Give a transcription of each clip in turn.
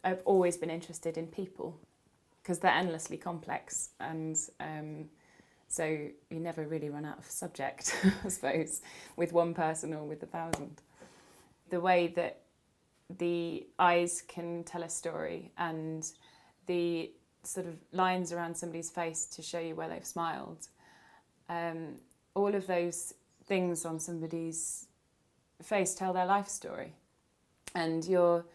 I've always been interested in people because they're endlessly complex, and so you never really run out of subject, I suppose, with one person or with 1,000. The way that the eyes can tell a story, and the sort of lines around somebody's face to show you where they've smiled, all of those things on somebody's face tell their life story. And you're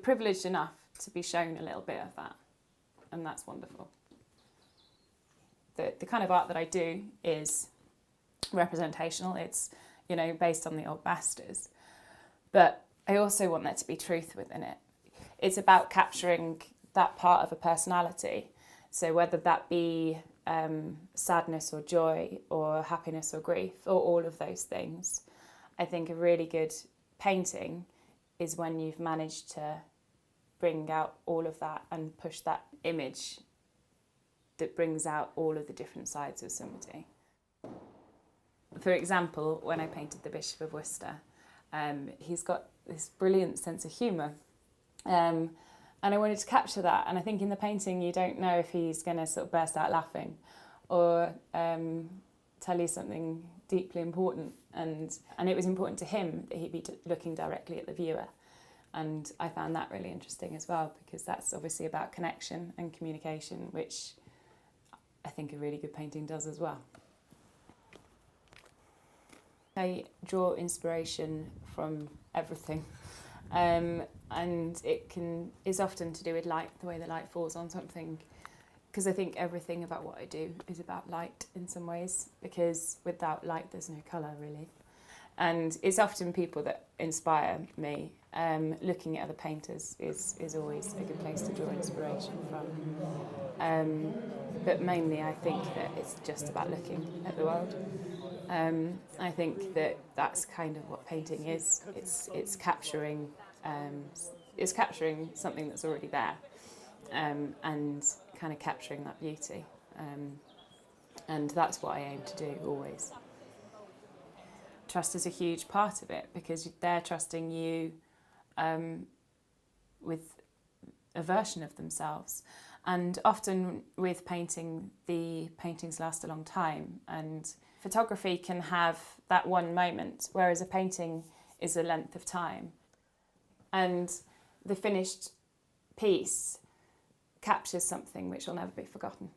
privileged enough to be shown a little bit of that, and that's wonderful. The kind of art that I do is representational. It's, you know, based on the old masters, but I also want there to be truth within it. It's about capturing that part of a personality. So whether that be sadness or joy or happiness or grief or all of those things, I think a really good painting is when you've managed to bring out all of that and push that image that brings out all of the different sides of somebody. For example, when I painted the Bishop of Worcester, he's got this brilliant sense of humour, and I wanted to capture that. And I think in the painting you don't know if he's going to sort of burst out laughing or tell you something deeply important, and it was important to him that he be looking directly at the viewer. And I found that really interesting as well, because that's obviously about connection and communication, which I think a really good painting does as well. I draw inspiration from everything, and it is often to do with light, the way the light falls on something, because I think everything about what I do is about light in some ways, because without light there's no colour really. And it's often people that inspire me. Looking at other painters is always a good place to draw inspiration from. But mainly I think that it's just about looking at the world. I think that that's kind of what painting is. It's capturing something that's already there, and kind of capturing that beauty. And that's what I aim to do always. Trust is a huge part of it, because they're trusting you with a version of themselves. And often with painting, the paintings last a long time, and photography can have that one moment, whereas a painting is a length of time. And the finished piece captures something which will never be forgotten.